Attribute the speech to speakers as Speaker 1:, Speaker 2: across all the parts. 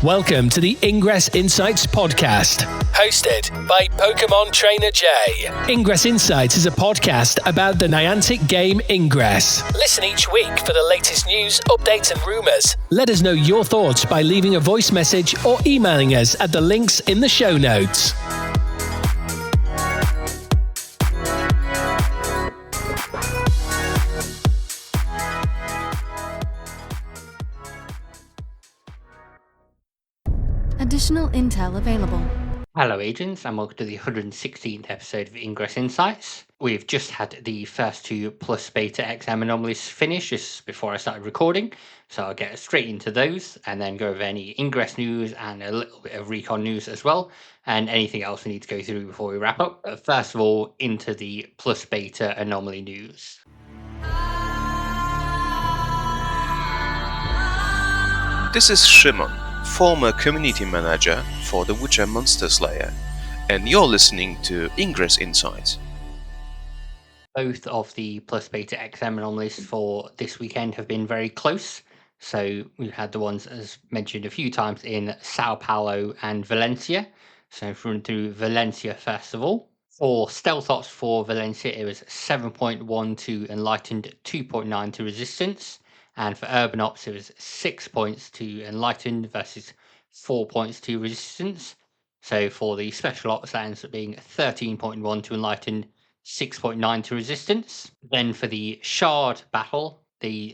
Speaker 1: Welcome to the Ingress Insights podcast, hosted by PkmnTrainerJ. Ingress Insights is a podcast about the Niantic game Ingress. Listen each week for the latest news, updates and rumours. Let us know your thoughts by leaving a voice message or emailing us at the links in the show notes.
Speaker 2: Additional intel available.
Speaker 3: Hello agents and welcome to the 116th episode of Ingress Insights. We've just had the first two plus beta XM anomalies finish just before I started recording, so I'll get straight into those and then go over any Ingress news and a little bit of Recon news as well, and anything else we need to go through before we wrap up. But first of all, into the plus beta anomaly news.
Speaker 4: This is Shimon, former community manager for the Witcher Monster Slayer, and you're listening to Ingress Insights.
Speaker 3: Both of the plus beta XM anomalies for this weekend have been very close. So we've had the ones, as mentioned a few times, in Sao Paulo and Valencia. So if we run through Valencia first of all. For Stealth Ops for Valencia, it was 7.1 to Enlightened, 2.9 to Resistance. And for Urban Ops, it was 6 points to Enlightened versus 4 points to Resistance. So for the Special Ops, that ends up being 13.1 to Enlightened, 6.9 to Resistance. Then for the Shard Battle,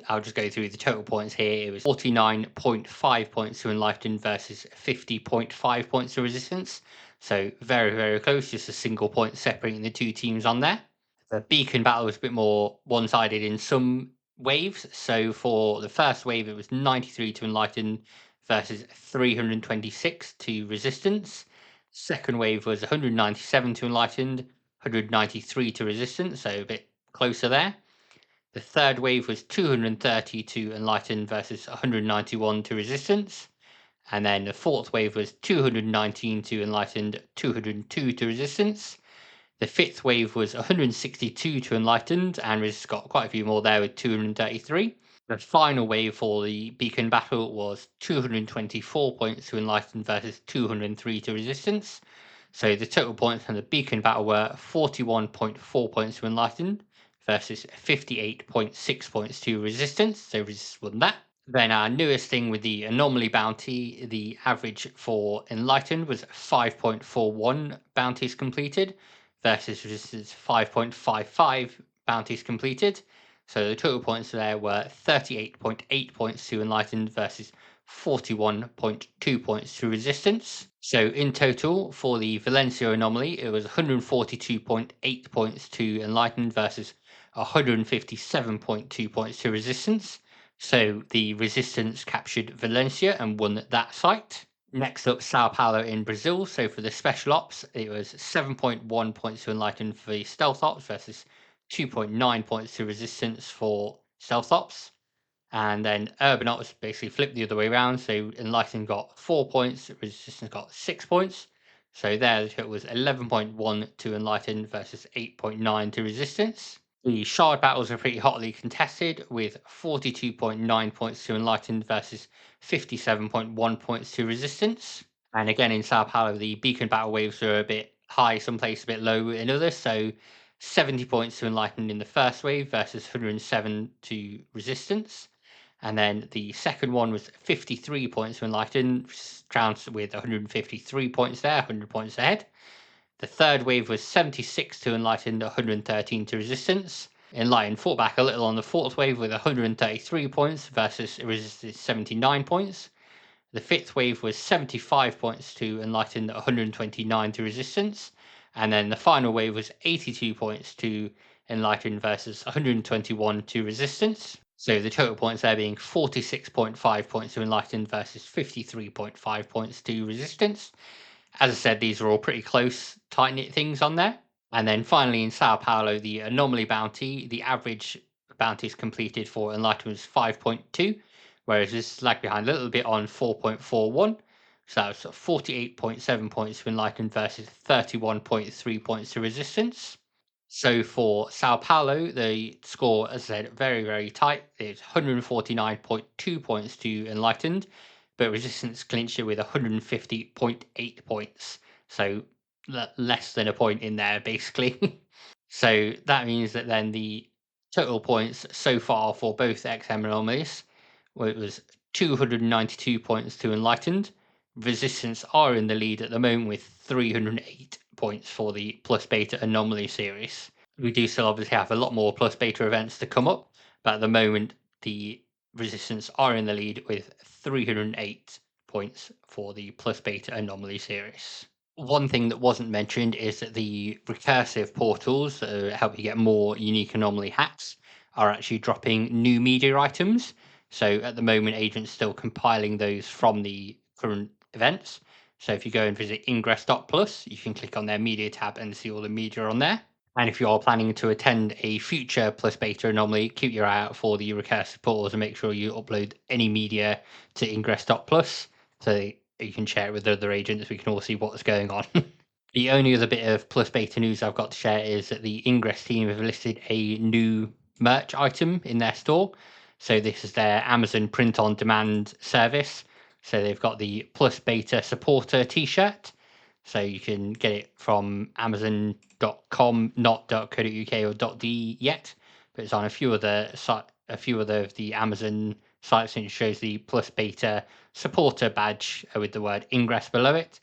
Speaker 3: I'll just go through the total points here. It was 49.5 points to Enlightened versus 50.5 points to Resistance. So very, very close, just a single point separating the two teams on there. The Beacon Battle was a bit more one-sided in some waves. So for the first wave, it was 93 to Enlightened versus 326 to Resistance. Second wave was 197 to Enlightened, 193 to Resistance, so a bit closer there. The third wave was 230 to Enlightened versus 191 to Resistance. And then the fourth wave was 219 to Enlightened, 202 to Resistance. The fifth wave was 162 to Enlightened, and Resistance got quite a few more there with 233. The final wave for the Beacon Battle was 224 points to Enlightened versus 203 to Resistance. So the total points from the Beacon Battle were 41.4 points to Enlightened versus 58.6 points to Resistance. So Resistance won that. Then our newest thing with the Anomaly Bounty, the average for Enlightened was 5.41 bounties completed versus Resistance 5.55 bounties completed. So the total points there were 38.8 points to Enlightened versus 41.2 points to Resistance. So in total, for the Valencia anomaly, it was 142.8 points to Enlightened versus 157.2 points to Resistance. So the Resistance captured Valencia and won that site. Next up, Sao Paulo in Brazil. So for the Special Ops, it was 7.1 points to Enlightened for the Stealth Ops versus 2.9 points to Resistance for Stealth Ops. And then Urban Ops basically flipped the other way around. So Enlightened got 4 points, Resistance got 6 points. So there it was 11.1 to Enlightened versus 8.9 to Resistance. The Shard battles are pretty hotly contested with 42.9 points to Enlightened versus 57.1 points to Resistance. And again in Sao Paulo, the Beacon battle waves are a bit high, some places a bit low in others. So 70 points to Enlightened in the first wave versus 107 to Resistance. And then the second one was 53 points to Enlightened, trounced with 153 points there, 100 points ahead. The third wave was 76 to Enlightened, 113 to Resistance. Enlightened fought back a little on the fourth wave with 133 points versus Resistance 79 points. The fifth wave was 75 points to Enlightened, 129 to Resistance. And then the final wave was 82 points to Enlightened versus 121 to Resistance. So the total points there being 46.5 points to Enlightened versus 53.5 points to Resistance. As I said, these are all pretty close, tight-knit things on there. And then finally in Sao Paulo, the Anomaly Bounty, the average bounties completed for Enlightened was 5.2, whereas this lagged behind a little bit on 4.41. So that was 48.7 points to Enlightened versus 31.3 points to Resistance. So for Sao Paulo, the score, as I said, very, very tight. It's 149.2 points to Enlightened, but Resistance clinched it with 150.8 points. So less than a point in there, basically. So that means that then the total points so far for both XM anomalies, well, it was 292 points to Enlightened. Resistance are in the lead at the moment with 308 points for the Plus Beta Anomaly series. We do still obviously have a lot more Plus Beta events to come up, but at the moment, the Resistance are in the lead with 308 points for the Plus Beta Anomaly series. One thing that wasn't mentioned is that the recursive portals that help you get more unique anomaly hacks are actually dropping new media items. So at the moment, agents still compiling those from the current events. So if you go and visit ingress.plus, you can click on their media tab and see all the media on there. And if you're planning to attend a future Plus Beta Anomaly, keep your eye out for the recursive portals and make sure you upload any media to ingress.plus so you can share it with other agents. We can all see what's going on. The only other bit of Plus Beta news I've got to share is that the Ingress team have listed a new merch item in their store. So this is their Amazon print on demand service. So they've got the Plus Beta supporter t-shirt. So you can get it from amazon.com, not .co.uk or .de yet, but it's on a few of the Amazon sites, and it shows the Plus Beta supporter badge with the word Ingress below it.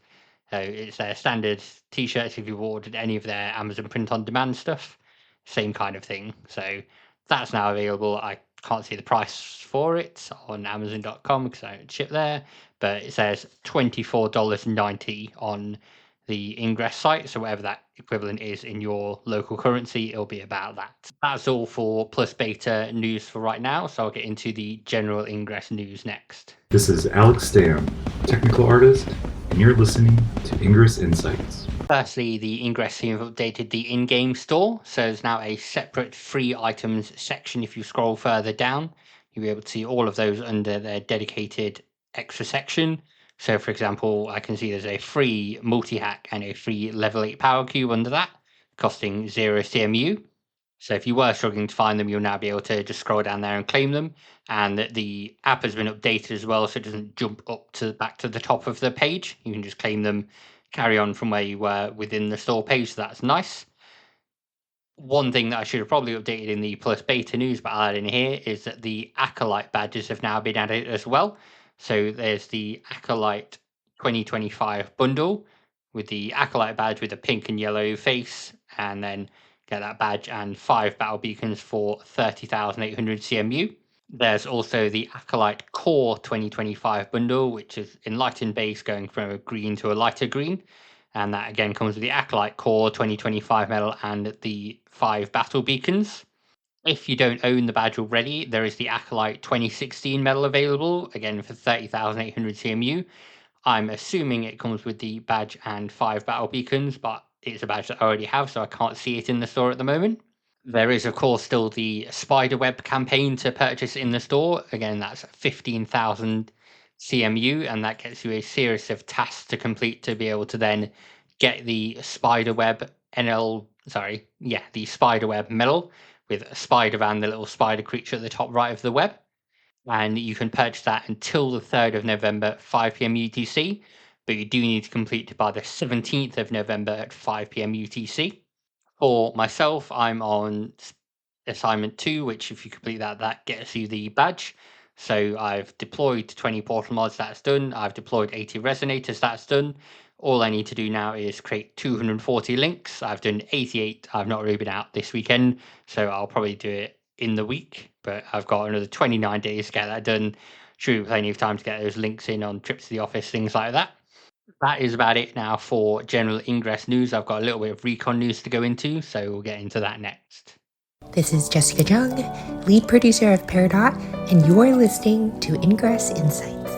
Speaker 3: So it's their standard t-shirts if you've ordered any of their Amazon print on demand stuff. Same kind of thing. So that's now available. I can't see the price for it on Amazon.com because I don't ship there, but it says $24.90 on the Ingress site. So whatever that equivalent is in your local currency, it'll be about that. That's all for Plus Beta news for right now. So I'll get into the general Ingress news next.
Speaker 5: This is Alex Stam, technical artist, and you're listening to Ingress Insights.
Speaker 3: Firstly, the Ingress team have updated the in-game store, so there's now a separate free items section. If you scroll further down, you'll be able to see all of those under their dedicated extra section. So, for example, I can see there's a free multi-hack and a free level 8 power cube under that, costing 0 CMU. So if you were struggling to find them, you'll now be able to just scroll down there and claim them. And the app has been updated as well, so it doesn't jump up to back to the top of the page. You can just claim them, carry on from where you were within the store page. So that's nice. One thing that I should have probably updated in the Plus Beta news, but I'll add in here, is that the Acolyte badges have now been added as well. So there's the Acolyte 2025 bundle with the Acolyte badge with a pink and yellow face, and then get that badge and 5 battle beacons for 30,800 CMU. There's also the Acolyte Core 2025 bundle, which is Enlightened base going from a green to a lighter green. And that again comes with the Acolyte Core 2025 medal and the 5 battle beacons. If you don't own the badge already, there is the Acolyte 2016 medal available, again for 30,800 CMU. I'm assuming it comes with the badge and 5 battle beacons, but it's a badge that I already have, so I can't see it in the store at the moment. There is, of course, still the Spiderweb campaign to purchase in the store. Again, that's 15,000 CMU, and that gets you a series of tasks to complete to be able to then get the Spiderweb the Spiderweb medal with Spider-Van, the little spider creature at the top right of the web. And you can purchase that until the 3rd of November, 5 p.m. UTC, but you do need to complete it by the 17th of November at 5 p.m. UTC. For myself, I'm on assignment 2, which if you complete that, that gets you the badge. So I've deployed 20 portal mods, that's done. I've deployed 80 resonators, that's done. All I need to do now is create 240 links. I've done 88. I've not really been out this weekend, so I'll probably do it in the week, but I've got another 29 days to get that done. Should be plenty of time to get those links in on trips to the office, things like that. That is about it now for general Ingress news. I've got a little bit of Recon news to go into, so we'll get into that next.
Speaker 6: This is Jessica Jung, lead producer of Peridot, and you're listening to Ingress Insights.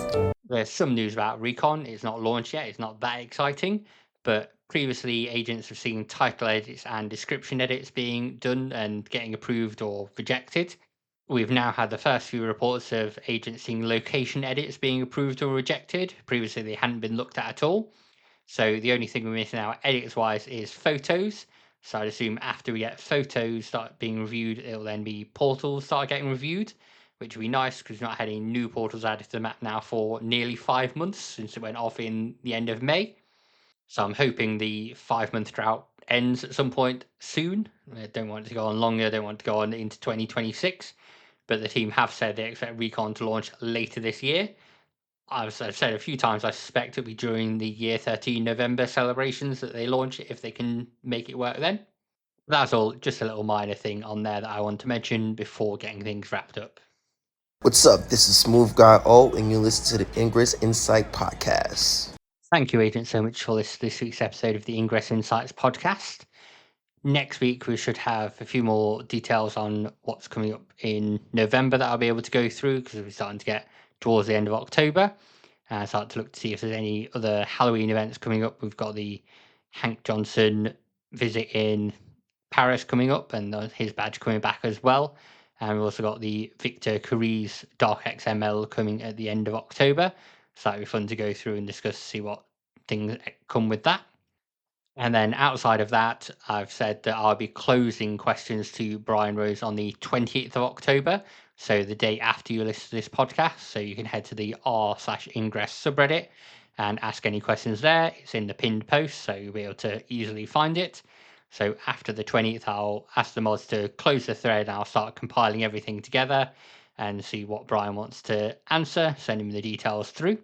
Speaker 3: There's some news about Recon. It's not launched yet. It's not that exciting, but previously agents have seen title edits and description edits being done and getting approved or rejected. We've now had the first few reports of agents seeing location edits being approved or rejected. Previously, they hadn't been looked at all. So the only thing we're missing now edits-wise is photos. So I'd assume after we get photos start being reviewed, it'll then be portals start getting reviewed. which would be nice because we've not had any new portals added to the map now for nearly 5 months since it went off in the end of May. So I'm hoping the 5-month drought ends at some point soon. I don't want it to go on longer, don't want it to go on into 2026. But the team have said they expect Recon to launch later this year. I've said a few times I suspect it'll be during the Year 13 November celebrations that they launch it if they can make it work then. That's all, just a little minor thing on there that I want to mention before getting things wrapped up.
Speaker 7: What's up? This is Smooth Guy O, and you listen to the Ingress Insight podcast.
Speaker 3: Thank you, Agent, so much for this week's episode of the Ingress Insights podcast. Next week, we should have a few more details on what's coming up in November that I'll be able to go through because we're starting to get towards the end of October. And start to look to see if there's any other Halloween events coming up. We've got the Hank Johnson visit in Paris coming up and his badge coming back as well. And we've also got the Victor Curi's Dark XML coming at the end of October. So that'll be fun to go through and discuss, see what things come with that. And then outside of that, I've said that I'll be closing questions to Brian Rose on the 20th of October. So the day after you listen to this podcast. So you can head to the r/Ingress subreddit and ask any questions there. It's in the pinned post, so you'll be able to easily find it. So after the 20th, I'll ask the mods to close the thread and I'll start compiling everything together and see what Brian wants to answer, send him the details through.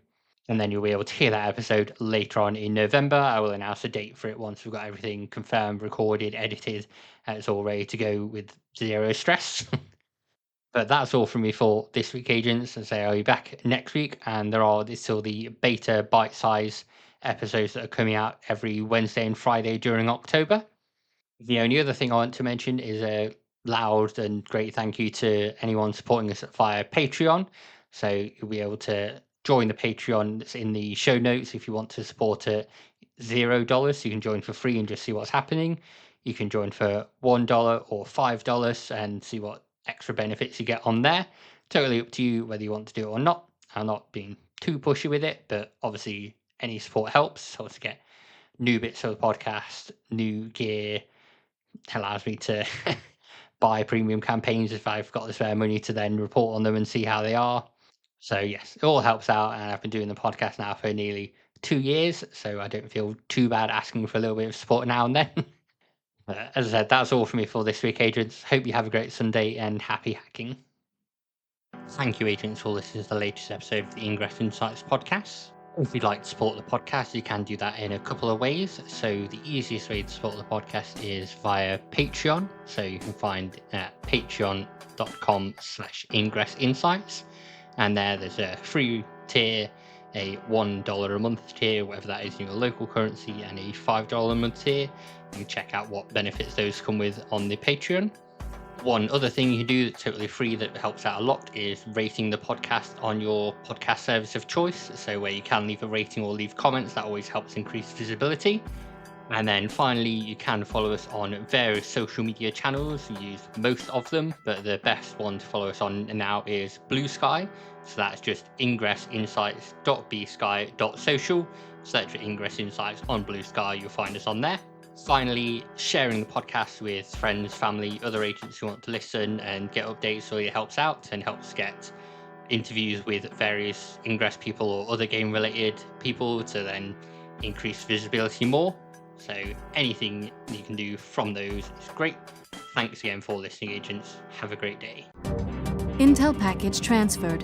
Speaker 3: And then you'll be able to hear that episode later on in November. I will announce a date for it once we've got everything confirmed, recorded, edited, and it's all ready to go with zero stress. But that's all from me for this week, agents. As I say, I'll be back next week, and there's still the beta bite-size episodes that are coming out every Wednesday and Friday during October. The only other thing I want to mention is a loud and great thank you to anyone supporting us via Patreon. So you'll be able to join the Patreon that's in the show notes if you want to support at $0. So you can join for free and just see what's happening. You can join for $1 or $5 and see what extra benefits you get on there. Totally up to you whether you want to do it or not. I'm not being too pushy with it, but obviously any support helps. So to get new bits of the podcast, new gear, allows me to buy premium campaigns if I've got the spare money to then report on them and see how they are. So yes, it all helps out, and I've been doing the podcast now for nearly 2 years, so I don't feel too bad asking for a little bit of support now and then. But as I said, that's all from me for this week, agents. Hope you have a great Sunday and happy hacking. Thank you, agents, for listening to the latest episode of the Ingress Insights podcast. If you'd like to support the podcast, you can do that in a couple of ways. So the easiest way to support the podcast is via Patreon. So you can find at patreon.com/Ingress Insights. And there's a free tier, a $1 a month tier, whatever that is in your local currency, and a $5 a month tier. You can check out what benefits those come with on the Patreon. One other thing you can do that's totally free that helps out a lot is rating the podcast on your podcast service of choice. So where you can leave a rating or leave comments, that always helps increase visibility. And then finally, you can follow us on various social media channels. We use most of them, but the best one to follow us on now is Blue Sky. So that's just ingressinsights.bsky.social. Search for Ingress Insights on Blue Sky, you'll find us on there. Finally, sharing the podcast with friends, family, other agents who want to listen and get updates really helps out and helps get interviews with various Ingress people or other game-related people to then increase visibility more. So anything you can do from those is great. Thanks again for listening, agents. Have a great day.
Speaker 2: Intel package transferred.